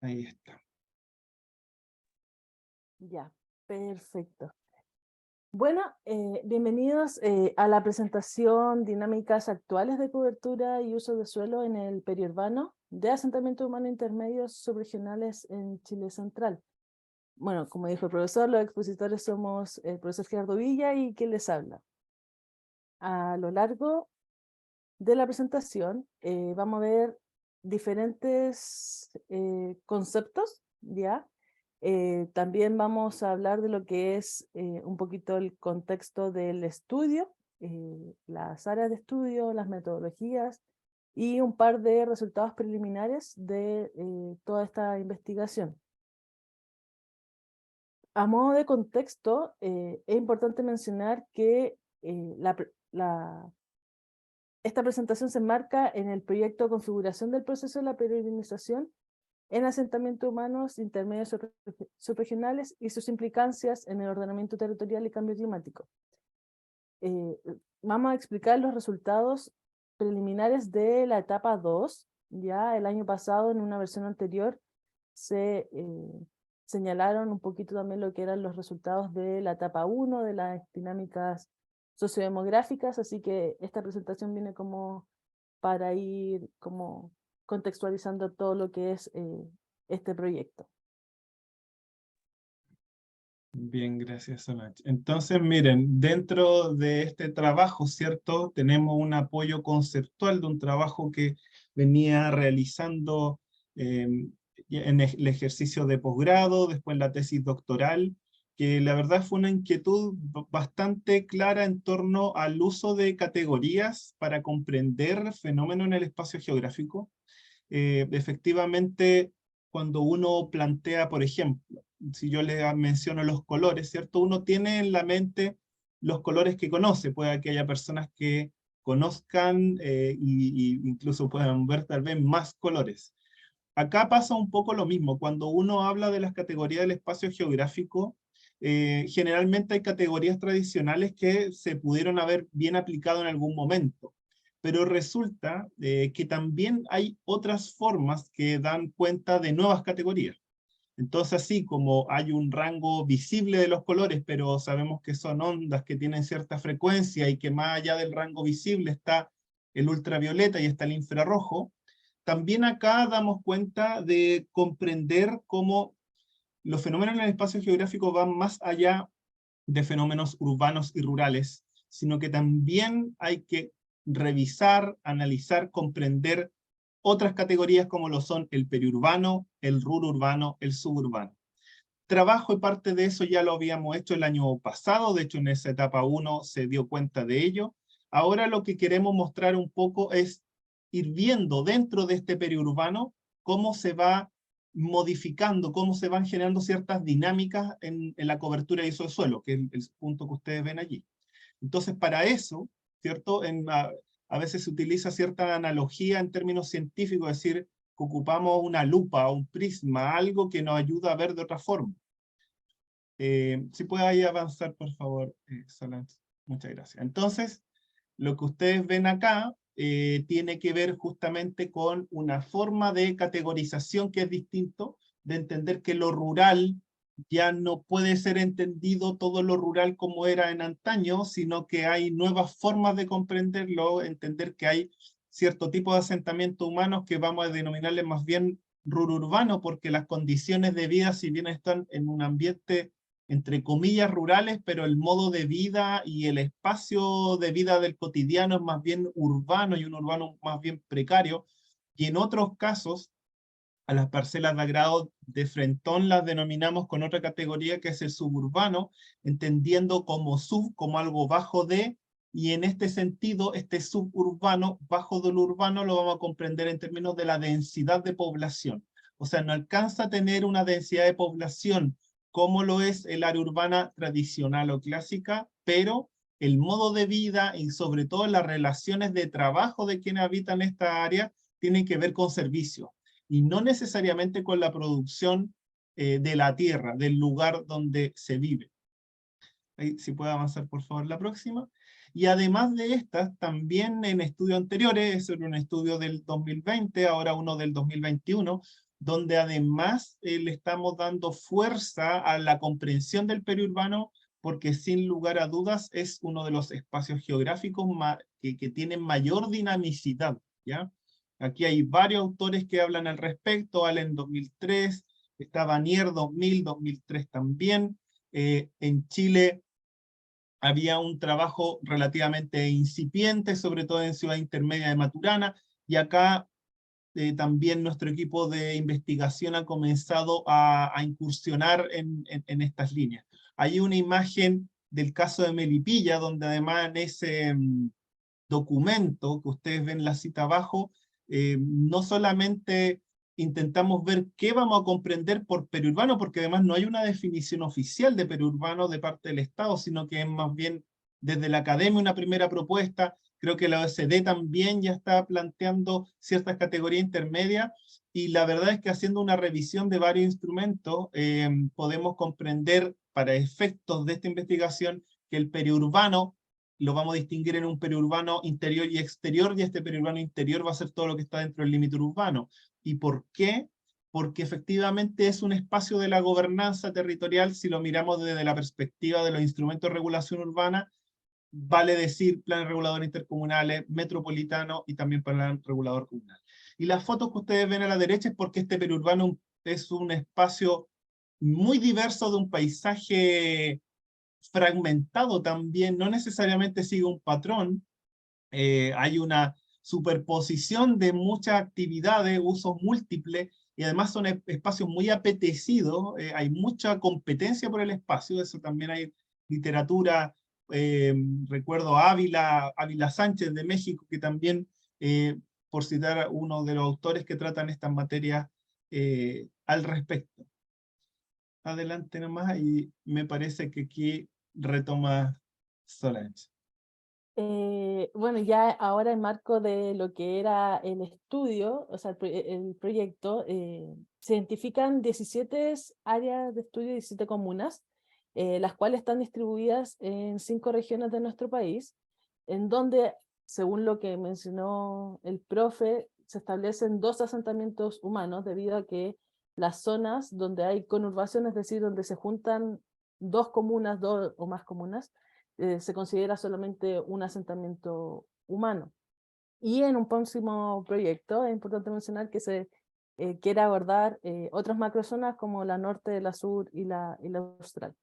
Ahí está. Ya, perfecto. Bueno, bienvenidos a la presentación Dinámicas actuales de cobertura y uso de suelo en el periurbano de asentamientos humanos intermedios subregionales en Chile Central. Bueno, como dijo el profesor, los expositores somos el profesor Gerardo Villa y quien les habla. A lo largo de la presentación vamos a ver diferentes conceptos, ¿ya? También vamos a hablar de lo que es un poquito el contexto del estudio, las áreas de estudio, las metodologías y un par de resultados preliminares de toda esta investigación. A modo de contexto, es importante mencionar que esta presentación se enmarca en el proyecto de configuración del proceso de la peregrinización en asentamientos humanos intermedios subregionales y sus implicancias en el ordenamiento territorial y cambio climático. Vamos a explicar los resultados preliminares de la etapa 2. Ya el año pasado, en una versión anterior, se señalaron un poquito también lo que eran los resultados de la etapa 1, de las dinámicas sociodemográficas, así que esta presentación viene como para ir como contextualizando todo lo que es este proyecto. Bien, gracias, Solange. Entonces, miren, dentro de este trabajo, ¿cierto? Tenemos un apoyo conceptual de un trabajo que venía realizando en el ejercicio de posgrado, después la tesis doctoral, que la verdad fue una inquietud bastante clara en torno al uso de categorías para comprender fenómenos en el espacio geográfico. Efectivamente, cuando uno plantea, por ejemplo, si yo le menciono los colores, ¿cierto? Uno tiene en la mente los colores que conoce, puede que haya personas que conozcan y incluso puedan ver tal vez más colores. Acá pasa un poco lo mismo, cuando uno habla de las categorías del espacio geográfico, generalmente hay categorías tradicionales que se pudieron haber bien aplicado en algún momento, pero resulta que también hay otras formas que dan cuenta de nuevas categorías. Entonces, así como hay un rango visible de los colores, pero sabemos que son ondas que tienen cierta frecuencia y que más allá del rango visible está el ultravioleta y está el infrarrojo, también acá damos cuenta de comprender cómo los fenómenos en el espacio geográfico van más allá de fenómenos urbanos y rurales, sino que también hay que revisar, analizar, comprender otras categorías como lo son el periurbano, el rururbano, el suburbano. Trabajo y parte de eso ya lo habíamos hecho el año pasado, de hecho en esa etapa 1 se dio cuenta de ello. Ahora lo que queremos mostrar un poco es ir viendo dentro de este periurbano cómo se va modificando, cómo se van generando ciertas dinámicas en la cobertura de suelo, que es el punto que ustedes ven allí. Entonces, para eso, ¿cierto? A veces se utiliza cierta analogía en términos científicos, es decir, que ocupamos una lupa, un prisma, algo que nos ayuda a ver de otra forma. Si puede ahí avanzar, por favor, Solange. Muchas gracias. Entonces, lo que ustedes ven acá tiene que ver justamente con una forma de categorización que es distinto, de entender que lo rural ya no puede ser entendido todo lo rural como era en antaño, sino que hay nuevas formas de comprenderlo, entender que hay cierto tipo de asentamientos humanos que vamos a denominarle más bien rururbano, porque las condiciones de vida, si bien están en un ambiente entre comillas rurales, pero el modo de vida y el espacio de vida del cotidiano es más bien urbano y un urbano más bien precario, y en otros casos a las parcelas de agrado de frentón las denominamos con otra categoría que es el suburbano, entendiendo como sub, como algo bajo de, y en este sentido, este suburbano, bajo del urbano, lo vamos a comprender en términos de la densidad de población. O sea, no alcanza a tener una densidad de población como lo es el área urbana tradicional o clásica, pero el modo de vida y sobre todo las relaciones de trabajo de quienes habitan esta área tienen que ver con servicios y no necesariamente con la producción de la tierra, del lugar donde se vive. Ahí, si puede avanzar por favor la próxima. Y además de estas, también en estudios anteriores, eso era un estudio del 2020, ahora uno del 2021, donde además le estamos dando fuerza a la comprensión del periurbano, porque sin lugar a dudas es uno de los espacios geográficos que tienen mayor dinamicidad, ¿ya? Aquí hay varios autores que hablan al respecto, Allen 2003, está Vanier 2000, 2003 también. En Chile había un trabajo relativamente incipiente, sobre todo en Ciudad Intermedia de Maturana, y acá también nuestro equipo de investigación ha comenzado a incursionar en estas líneas. Hay una imagen del caso de Melipilla, donde además en ese documento que ustedes ven la cita abajo, no solamente intentamos ver qué vamos a comprender por periurbano, porque además no hay una definición oficial de periurbano de parte del Estado, sino que es más bien desde la academia una primera propuesta. Creo que la OECD también ya está planteando ciertas categorías intermedias, y la verdad es que haciendo una revisión de varios instrumentos, podemos comprender para efectos de esta investigación que el periurbano lo vamos a distinguir en un periurbano interior y exterior, y este periurbano interior va a ser todo lo que está dentro del límite urbano. ¿Y por qué? Porque efectivamente es un espacio de la gobernanza territorial, si lo miramos desde la perspectiva de los instrumentos de regulación urbana, vale decir planes reguladores intercomunales, metropolitanos y también plan regulador comunal. Y las fotos que ustedes ven a la derecha es porque este periurbano es un espacio muy diverso de un paisaje fragmentado también, no necesariamente sigue un patrón, hay una superposición de muchas actividades, usos múltiples, y además son espacios muy apetecidos, hay mucha competencia por el espacio, eso también hay literatura, recuerdo a Ávila Sánchez de México, que también, por citar a uno de los autores que tratan estas materias al respecto. Adelante nomás, y me parece que aquí retoma Solange. Bueno, ya ahora en marco de lo que era el estudio, o sea, el proyecto, se identifican 17 áreas de estudio, 17 comunas, las cuales están distribuidas en 5 regiones de nuestro país, en donde, según lo que mencionó el profe, se establecen 2 asentamientos humanos, debido a que las zonas donde hay conurbación, es decir, donde se juntan 2 comunas, 2 o más comunas, se considera solamente un asentamiento humano. Y en un próximo proyecto es importante mencionar que se quiere abordar otras macrozonas como la norte, la sur y la austral.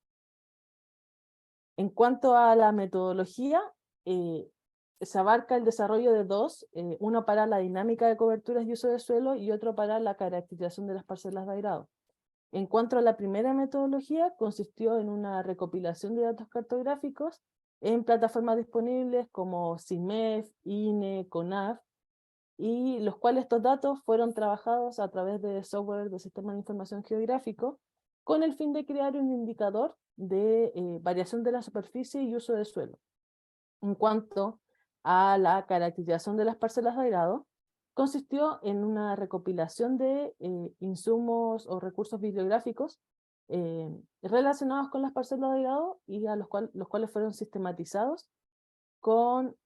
En cuanto a la metodología, se abarca el desarrollo de 2, uno para la dinámica de coberturas y uso de suelo y otro para la caracterización de las parcelas de agrado. En cuanto a la primera metodología, consistió en una recopilación de datos cartográficos en plataformas disponibles como CIMEF, INE, CONAF, y los cuales estos datos fueron trabajados a través de software de sistema de información geográfico con el fin de crear un indicador de variación de la superficie y uso de suelo. En cuanto a la caracterización de las parcelas de agrado, consistió en una recopilación de insumos o recursos bibliográficos relacionados con las parcelas de agrado, y a los cuales fueron sistematizados con,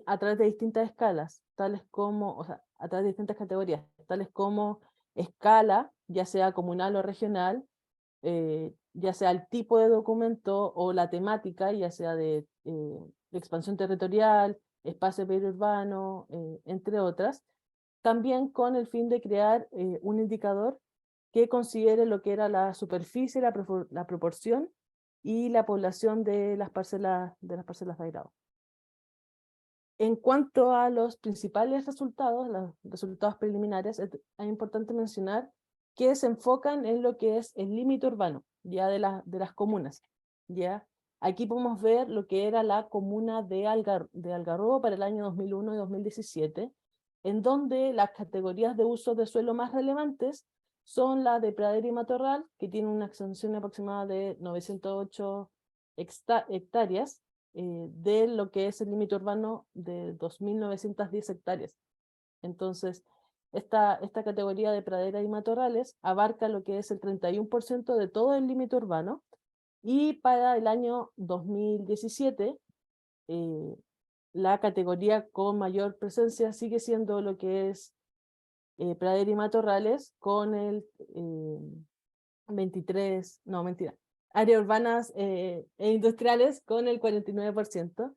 a través de distintas escalas, tales como, o sea, a través de distintas categorías, tales como escala, ya sea comunal o regional, ya sea el tipo de documento o la temática, ya sea de expansión territorial, espacio periurbano, entre otras, también con el fin de crear un indicador que considere lo que era la superficie, la proporción y la población de las parcelas de agrado. En cuanto a los principales resultados, los resultados preliminares, es importante mencionar que se enfocan en lo que es el límite urbano, ya de las comunas. ¿Ya? Aquí podemos ver lo que era la comuna de Algarrobo para el año 2001 y 2017, en donde las categorías de uso de suelo más relevantes son la de pradera y matorral, que tiene una extensión aproximada de 908 hectáreas, de lo que es el límite urbano de 2.910 hectáreas. Entonces, esta categoría de pradera y matorrales abarca lo que es el 31% de todo el límite urbano, y para el año 2017, la categoría con mayor presencia sigue siendo lo que es pradera y matorrales con el 23, no, mentira, áreas urbanas e industriales con el 49%,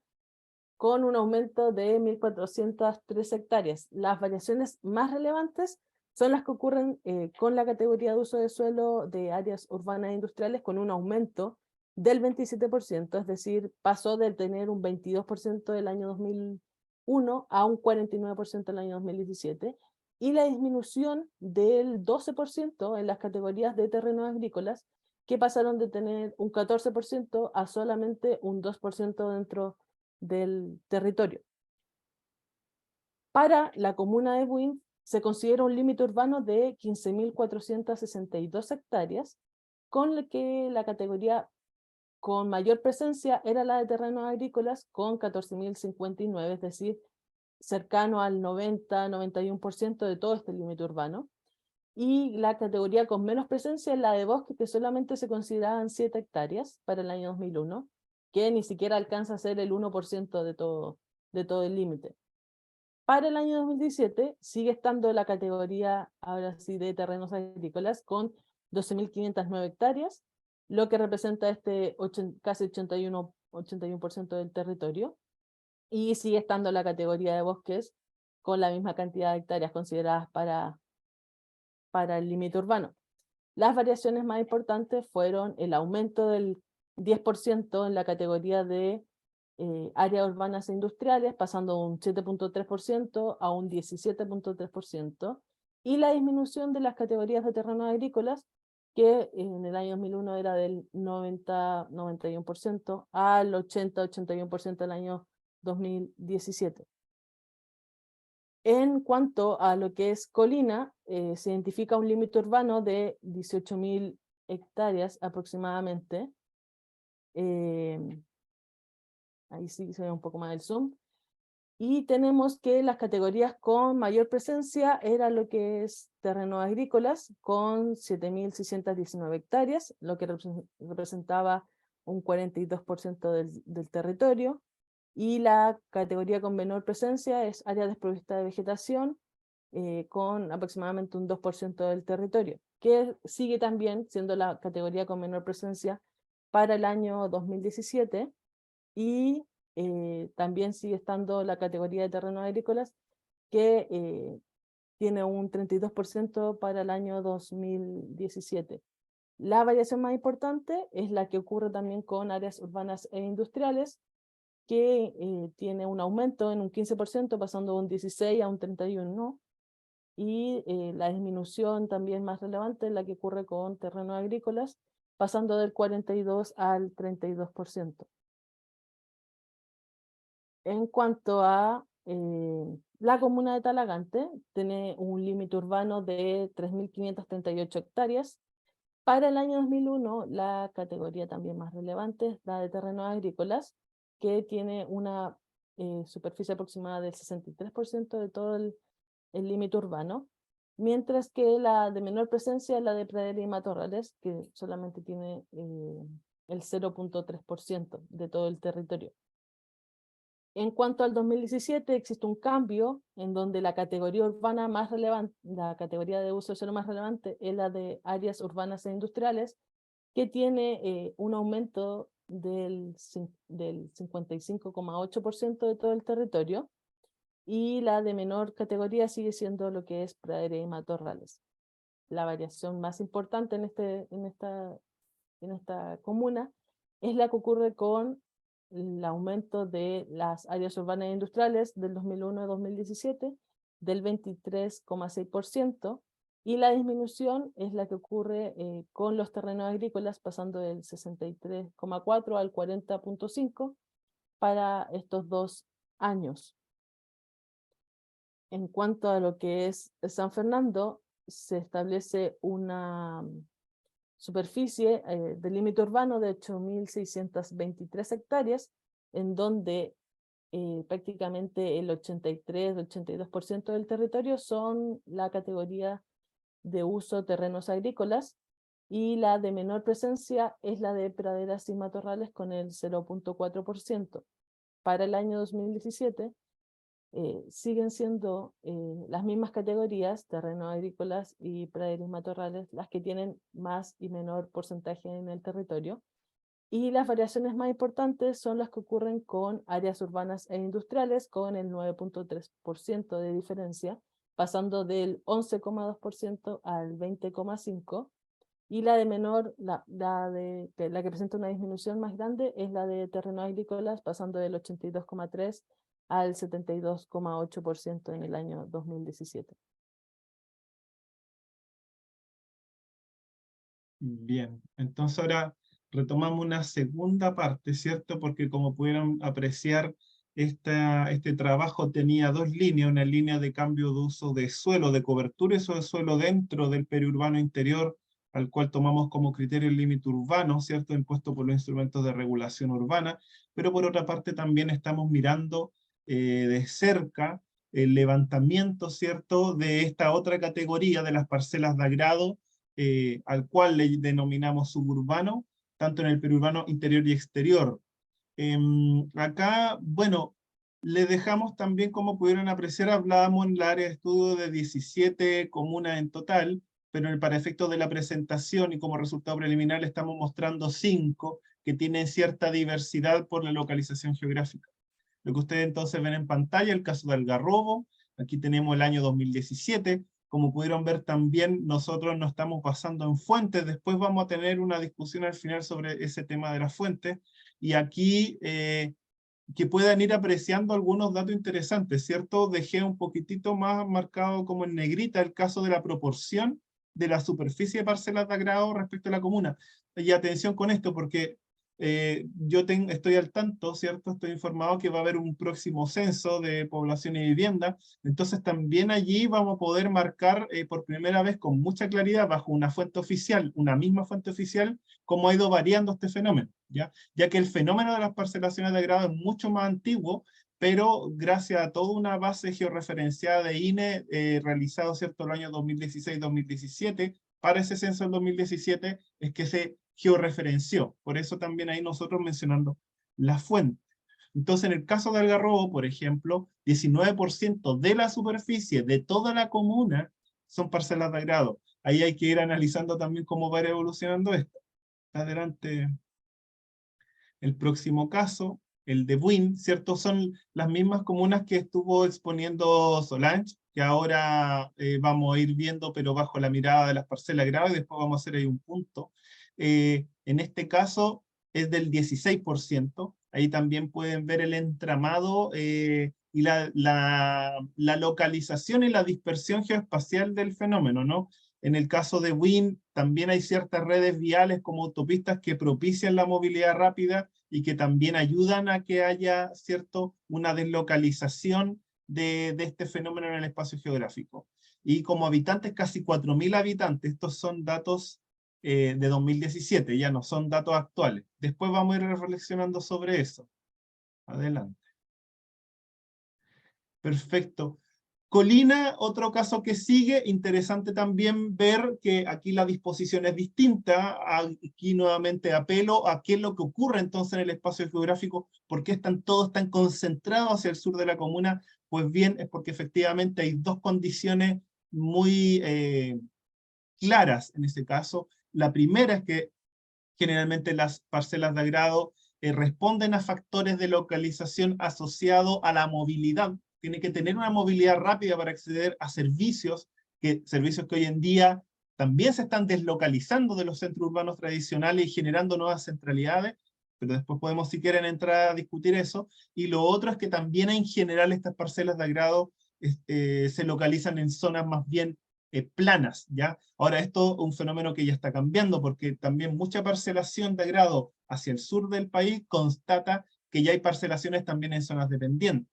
con un aumento de 1.403 hectáreas. Las variaciones más relevantes son las que ocurren con la categoría de uso de suelo de áreas urbanas e industriales, con un aumento del 27%, es decir, pasó de tener un 22% del año 2001 a un 49% del año 2017, y la disminución del 12% en las categorías de terrenos agrícolas, que pasaron de tener un 14% a solamente un 2% dentro del territorio. Para la comuna de Buin se considera un límite urbano de 15.462 hectáreas, con lo que la categoría con mayor presencia era la de terrenos agrícolas con 14.059, es decir, cercano al 90-91% de todo este límite urbano. Y la categoría con menos presencia es la de bosque, que solamente se consideraban 7 hectáreas para el año 2001, que ni siquiera alcanza a ser el 1% de todo el límite. Para el año 2017 sigue estando la categoría, ahora sí, de terrenos agrícolas con 12.509 hectáreas, lo que representa casi 81% del territorio, y sigue estando la categoría de bosques con la misma cantidad de hectáreas consideradas para el límite urbano. Las variaciones más importantes fueron el aumento del 10% en la categoría de áreas urbanas e industriales, pasando de un 7.3% a un 17.3%, y la disminución de las categorías de terrenos agrícolas, que en el año 2001 era del 90-91% al 80-81% el año 2017. En cuanto a lo que es colina, se identifica un límite urbano de 18.000 hectáreas aproximadamente. Ahí sí se ve un poco más el zoom. Y tenemos que las categorías con mayor presencia era lo que es terrenos agrícolas, con 7.619 hectáreas, lo que representaba un 42% del territorio. Y la categoría con menor presencia es área desprovista de vegetación, con aproximadamente un 2% del territorio, que sigue también siendo la categoría con menor presencia para el año 2017, y también sigue estando la categoría de terrenos agrícolas, que tiene un 32% para el año 2017. La variación más importante es la que ocurre también con áreas urbanas e industriales, que tiene un aumento en un 15%, pasando de un 16 a un 31%, y la disminución también más relevante es la que ocurre con terrenos agrícolas, pasando del 42 al 32%. En cuanto a la comuna de Talagante, tiene un límite urbano de 3.538 hectáreas. Para el año 2001, la categoría también más relevante es la de terrenos agrícolas, que tiene una superficie aproximada del 63% de todo el límite urbano, mientras que la de menor presencia es la de pradera y matorrales, que solamente tiene el 0.3% de todo el territorio. En cuanto al 2017, existe un cambio en donde la categoría urbana más relevante, la categoría de uso de suelo más relevante es la de áreas urbanas e industriales, que tiene un aumento del 55,8% de todo el territorio, y la de menor categoría sigue siendo lo que es pradera y matorrales. La variación más importante en esta comuna es la que ocurre con el aumento de las áreas urbanas e industriales del 2001 a 2017 del 23,6%, y la disminución es la que ocurre con los terrenos agrícolas, pasando del 63,4 al 40,5 para estos 2 años. En cuanto a lo que es San Fernando, se establece una superficie del límite urbano de 8.623 hectáreas, en donde prácticamente el 83-82% del territorio son la categoría de uso terrenos agrícolas, y la de menor presencia es la de praderas y matorrales con el 0.4%. Para el año 2017, siguen siendo las mismas categorías, terrenos agrícolas y praderas y matorrales, las que tienen más y menor porcentaje en el territorio. Y las variaciones más importantes son las que ocurren con áreas urbanas e industriales, con el 9.3% de diferencia, pasando del 11,2% al 20,5%. Y la de menor, la que presenta una disminución más grande es la de terrenos agrícolas, pasando del 82,3% al 72,8% en el año 2017. Bien, entonces ahora retomamos una segunda parte, ¿cierto? Porque como pudieron apreciar, este trabajo tenía dos líneas, una línea de cambio de uso de suelo, de cobertura y uso de suelo dentro del periurbano interior, al cual tomamos como criterio el límite urbano, ¿cierto? Impuesto por los instrumentos de regulación urbana, pero por otra parte también estamos mirando de cerca el levantamiento, ¿cierto? De esta otra categoría de las parcelas de agrado, al cual le denominamos suburbano, tanto en el periurbano interior y exterior. Acá, bueno, le dejamos también, como pudieron apreciar, hablábamos en el área de estudio de 17 comunas en total, pero para efectos de la presentación y como resultado preliminar le estamos mostrando 5 que tienen cierta diversidad por la localización geográfica. Lo que ustedes entonces ven en pantalla, el caso de Algarrobo, aquí tenemos el año 2017, como pudieron ver también, nosotros nos estamos basando en fuentes, después vamos a tener una discusión al final sobre ese tema de las fuentes, y aquí que puedan ir apreciando algunos datos interesantes, ¿cierto? Dejé un poquitito más marcado como en negrita el caso de la proporción de la superficie de parcelas de agrado respecto a la comuna. Y atención con esto, porque estoy al tanto, ¿cierto? Estoy informado que va a haber un próximo censo de población y vivienda, entonces también allí vamos a poder marcar por primera vez con mucha claridad bajo una fuente oficial, una misma fuente oficial, cómo ha ido variando este fenómeno, ya que el fenómeno de las parcelaciones de agrado es mucho más antiguo, pero gracias a toda una base georreferenciada de INE realizado, ¿cierto?, el año 2016-2017, para ese censo del 2017 es que se georreferenció. Por eso también ahí nosotros mencionando la fuente. Entonces, en el caso de Algarrobo, por ejemplo, 19% de la superficie de toda la comuna son parcelas de agrado. Ahí hay que ir analizando también cómo va a ir evolucionando esto. Adelante. El próximo caso, el de Buin, ¿cierto? Son las mismas comunas que estuvo exponiendo Solange, que ahora vamos a ir viendo, pero bajo la mirada de las parcelas de grado, y después vamos a hacer ahí un punto. En este caso es del 16%, ahí también pueden ver el entramado y la localización y la dispersión geoespacial del fenómeno, ¿no? En el caso de Buin, también hay ciertas redes viales como autopistas que propician la movilidad rápida y que también ayudan a que haya, ¿cierto?, una deslocalización de este fenómeno en el espacio geográfico. Y como habitantes, casi 4.000 habitantes. Estos son datos de 2017, ya no son datos actuales. Después vamos a ir reflexionando sobre eso. Adelante. Perfecto. Colina, otro caso que sigue, interesante también ver que aquí la disposición es distinta. Aquí nuevamente apelo a qué es lo que ocurre entonces en el espacio geográfico, por qué todos tan concentrados hacia el sur de la comuna. Pues bien, es porque efectivamente hay dos condiciones muy claras en ese caso. La primera es que generalmente las parcelas de agrado responden a factores de localización asociados a la movilidad. Tiene que tener una movilidad rápida para acceder a servicios que hoy en día también se están deslocalizando de los centros urbanos tradicionales y generando nuevas centralidades, pero después podemos, si quieren, entrar a discutir eso. Y lo otro es que también en general estas parcelas de agrado se localizan en zonas más bien planas, ¿ya? Ahora esto es un fenómeno que ya está cambiando, porque también mucha parcelación de agrado hacia el sur del país constata que ya hay parcelaciones también en zonas dependientes.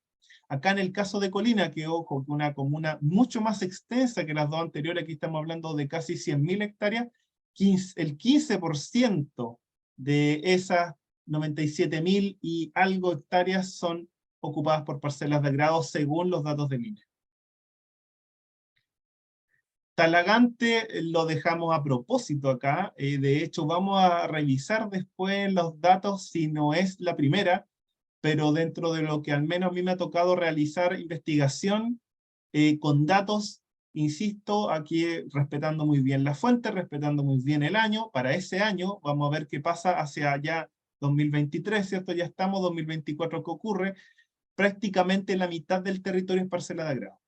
Acá en el caso de Colina, que ojo, una comuna mucho más extensa que las dos anteriores, aquí estamos hablando de casi 100.000 hectáreas, el 15% de esas 97.000 y algo hectáreas son ocupadas por parcelas de agrado según los datos del INE. Talagante lo dejamos a propósito acá, de hecho vamos a revisar después los datos si no es la primera, pero dentro de lo que al menos a mí me ha tocado realizar investigación con datos, insisto, aquí respetando muy bien la fuente, respetando muy bien el año. Para ese año vamos a ver qué pasa hacia allá 2023, ¿cierto? Ya estamos, 2024, ¿qué ocurre? Prácticamente la mitad del territorio es parcela de agrado.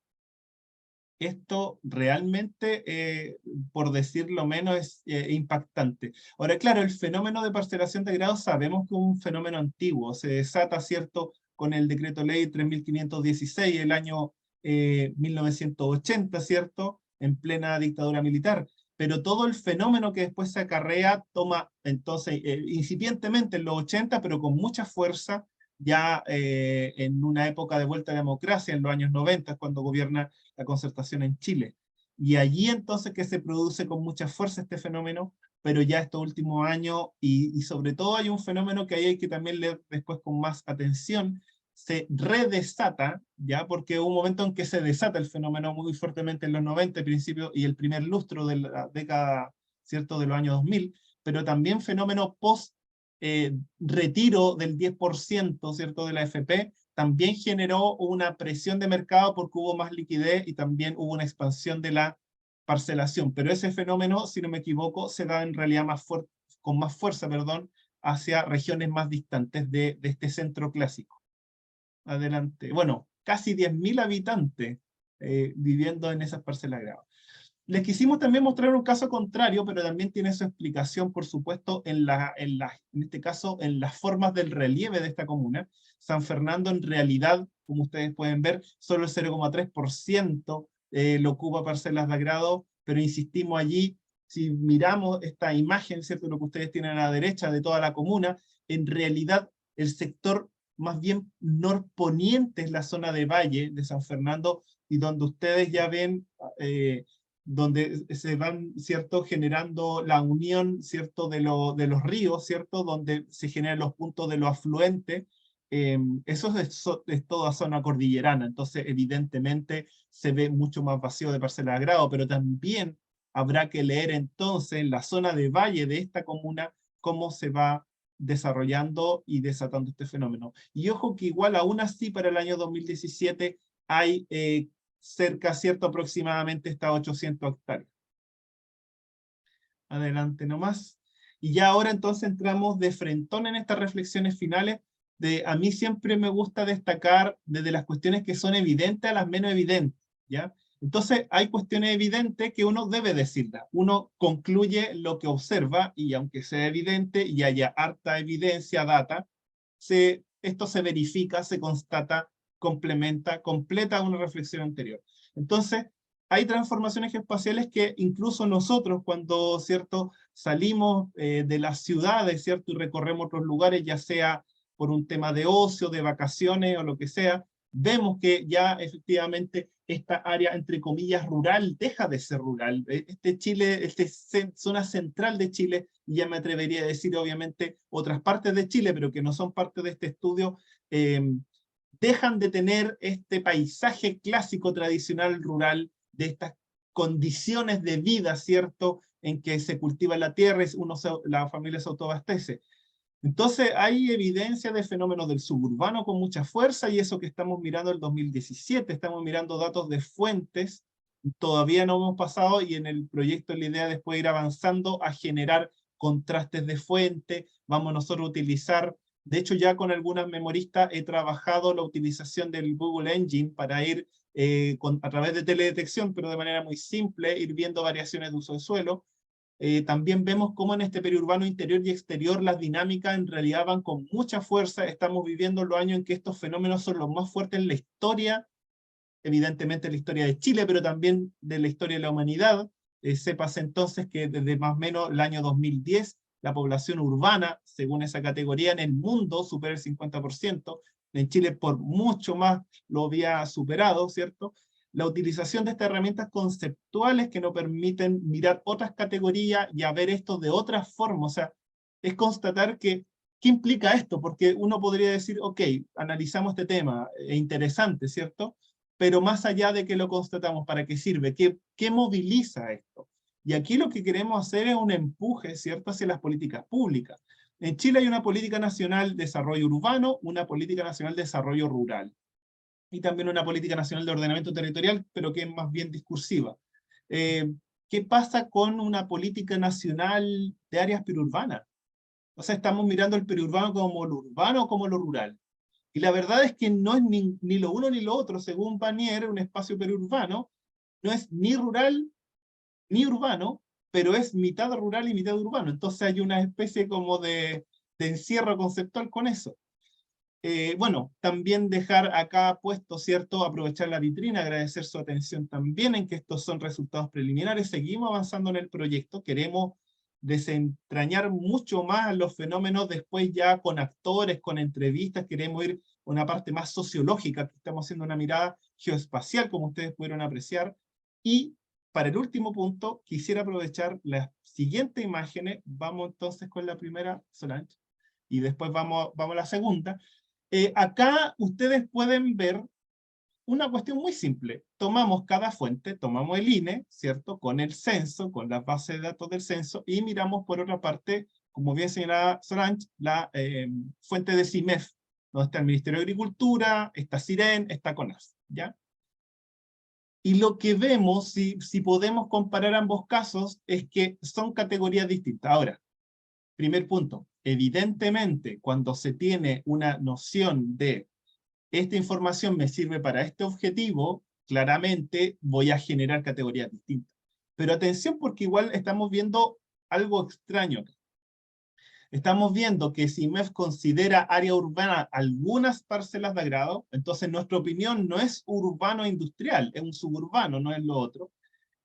Esto realmente, por decirlo menos, es impactante. Ahora, claro, el fenómeno de parcelación de grado sabemos que es un fenómeno antiguo, se desata, ¿cierto?, con el decreto ley 3516, el año 1980, ¿cierto?, en plena dictadura militar. Pero todo el fenómeno que después se acarrea toma, entonces, incipientemente en los 80, pero con mucha fuerza, ya en una época de vuelta a la democracia, en los años 90, cuando gobierna la concertación en Chile. Y allí entonces que se produce con mucha fuerza este fenómeno, pero ya estos últimos años, y sobre todo hay un fenómeno que ahí hay que también leer después con más atención, se redesata, ya, porque hubo un momento en que se desata el fenómeno muy fuertemente en los 90, principio, y el primer lustro de la década, ¿cierto?, de los años 2000, pero también fenómeno post retiro del 10%, ¿cierto?, de la AFP, también generó una presión de mercado porque hubo más liquidez y también hubo una expansión de la parcelación. Pero ese fenómeno, si no me equivoco, se da en realidad con más fuerza, perdón, hacia regiones más distantes de este centro clásico. Adelante. Bueno, casi 10.000 habitantes viviendo en esas parcelas gradas. Les quisimos también mostrar un caso contrario, pero también tiene su explicación, por supuesto, en este caso, en las formas del relieve de esta comuna. San Fernando, en realidad, como ustedes pueden ver, solo el 0,3% lo ocupa parcelas de agrado, pero insistimos allí, si miramos esta imagen, ¿cierto?, lo que ustedes tienen a la derecha de toda la comuna, en realidad el sector más bien norponiente es la zona de Valle de San Fernando, y donde ustedes ya ven donde se van, ¿cierto?, generando la unión, ¿cierto?, de los ríos, ¿cierto?, donde se generan los puntos de los afluentes. Eso es toda zona cordillerana, entonces evidentemente se ve mucho más vacío de parcela de agrado, pero también habrá que leer entonces en la zona de valle de esta comuna cómo se va desarrollando y desatando este fenómeno. Y ojo que igual aún así para el año 2017 hay cerca, ¿cierto?, aproximadamente está 800 hectáreas. Adelante nomás. Y ya ahora entonces entramos de frentón en estas reflexiones finales. A mí siempre me gusta destacar desde las cuestiones que son evidentes a las menos evidentes, ¿ya? Entonces hay cuestiones evidentes que uno debe decirlas. Uno concluye lo que observa y aunque sea evidente y haya harta evidencia, data, esto se verifica, se constata, complementa, completa una reflexión anterior. Entonces, hay transformaciones geoespaciales que incluso nosotros cuando, ¿cierto?, salimos de las ciudades, ¿cierto?, y recorremos otros lugares, ya sea por un tema de ocio, de vacaciones o lo que sea, vemos que ya efectivamente esta área, entre comillas, rural, deja de ser rural. Chile, zona central de Chile, y ya me atrevería a decir obviamente otras partes de Chile, pero que no son parte de este estudio, dejan de tener este paisaje clásico, tradicional, rural, de estas condiciones de vida, ¿cierto?, en que se cultiva la tierra, la familia se autoabastece. Entonces hay evidencia de fenómenos del suburbano con mucha fuerza, y eso que estamos mirando el 2017, estamos mirando datos de fuentes, todavía no hemos pasado, y en el proyecto la idea después ir avanzando a generar contrastes de fuente. Vamos nosotros a utilizar, de hecho ya con algunas memoristas he trabajado la utilización del Google Engine para ir a través de teledetección, pero de manera muy simple, ir viendo variaciones de uso de suelo. También vemos cómo en este periurbano interior y exterior las dinámicas en realidad van con mucha fuerza. Estamos viviendo los años en que estos fenómenos son los más fuertes en la historia, evidentemente en la historia de Chile, pero también de la historia de la humanidad. Sepas entonces que desde más o menos el año 2010, la población urbana, según esa categoría, en el mundo supera el 50%, en Chile por mucho más lo había superado, ¿cierto? La utilización de estas herramientas conceptuales que nos permiten mirar otras categorías y a ver esto de otra forma. O sea, es constatar que, ¿qué implica esto? Porque uno podría decir, ok, analizamos este tema, es interesante, ¿cierto? Pero más allá de que lo constatamos, ¿para qué sirve? ¿Qué moviliza esto? Y aquí lo que queremos hacer es un empuje, ¿cierto?, hacia las políticas públicas. En Chile hay una política nacional de desarrollo urbano, una política nacional de desarrollo rural, y también una política nacional de ordenamiento territorial, pero que es más bien discursiva. ¿Qué pasa con una política nacional de áreas periurbanas? O sea, estamos mirando el periurbano como lo urbano o como lo rural. Y la verdad es que no es ni lo uno ni lo otro. Según Vanier, un espacio periurbano no es ni rural ni urbano, pero es mitad rural y mitad urbano. Entonces hay una especie como de encierro conceptual con eso. Bueno, también dejar acá puesto, ¿cierto? Aprovechar la vitrina, agradecer su atención también en que estos son resultados preliminares. Seguimos avanzando en el proyecto, queremos desentrañar mucho más los fenómenos después ya con actores, con entrevistas, queremos ir a una parte más sociológica, que estamos haciendo una mirada geoespacial, como ustedes pudieron apreciar. Y para el último punto, quisiera aprovechar las siguientes imágenes. Vamos entonces con la primera, Solange, y después vamos a la segunda. Acá ustedes pueden ver una cuestión muy simple. Tomamos cada fuente, tomamos el INE, ¿cierto? Con el censo, con la base de datos del censo, y miramos por otra parte, como bien señalaba Solange, la fuente de CIMEF, donde está el Ministerio de Agricultura, está CIREN, está CONAF, ¿ya? Y lo que vemos, si podemos comparar ambos casos, es que son categorías distintas. Ahora, primer punto, evidentemente, cuando se tiene una noción de esta información me sirve para este objetivo, claramente voy a generar categorías distintas. Pero atención porque igual estamos viendo algo extraño. Estamos viendo que si MEF considera área urbana algunas parcelas de agrado, entonces nuestra opinión no es urbano industrial, es un suburbano, no es lo otro,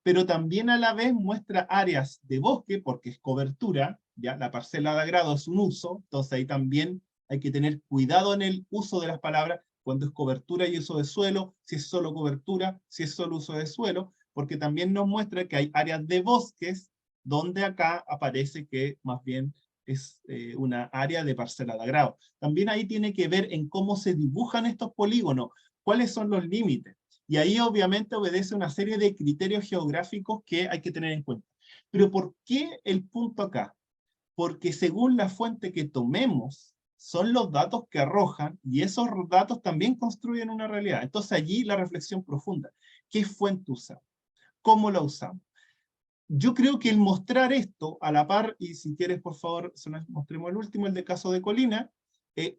pero también a la vez muestra áreas de bosque, porque es cobertura, ya la parcela de agrado es un uso, entonces ahí también hay que tener cuidado en el uso de las palabras, cuando es cobertura y uso de suelo, si es solo cobertura, si es solo uso de suelo, porque también nos muestra que hay áreas de bosques, donde acá aparece que más bien es una área de parcela de agrado. También ahí tiene que ver en cómo se dibujan estos polígonos, cuáles son los límites. Y ahí obviamente obedece una serie de criterios geográficos que hay que tener en cuenta. Pero ¿por qué el punto acá? Porque según la fuente que tomemos, son los datos que arrojan, y esos datos también construyen una realidad. Entonces allí la reflexión profunda. ¿Qué fuente usamos? ¿Cómo la usamos? Yo creo que el mostrar esto a la par, y si quieres por favor, mostremos el último, el de caso de Colina,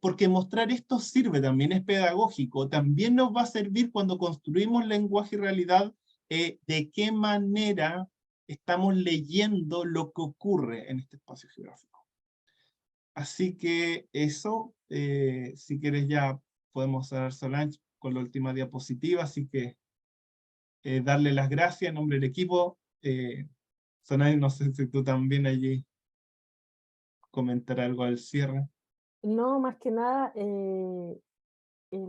porque mostrar esto sirve también, es pedagógico, también nos va a servir cuando construimos lenguaje y realidad, de qué manera estamos leyendo lo que ocurre en este espacio geográfico. Así que eso, si quieres ya podemos cerrar, Solange, con la última diapositiva, así que darle las gracias en nombre del equipo. Solange, no sé si tú también allí comentar algo al cierre. No, más que nada, el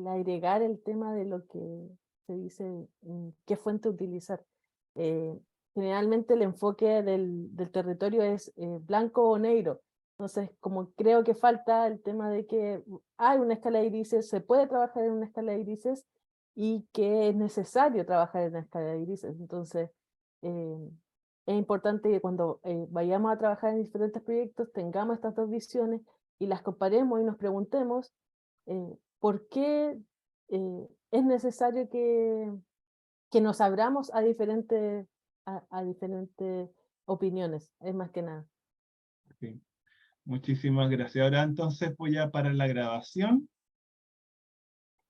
agregar el tema de lo que se dice, qué fuente utilizar. Eh, Generalmente el enfoque del territorio es blanco o negro. Entonces, como creo que falta el tema de que hay una escala de grises, se puede trabajar en una escala de grises y que es necesario trabajar en una escala de grises. Entonces, es importante que cuando vayamos a trabajar en diferentes proyectos tengamos estas dos visiones y las comparemos y nos preguntemos por qué es necesario que nos abramos a diferentes opiniones, es más que nada. Sí. Muchísimas gracias. Ahora entonces voy a parar la grabación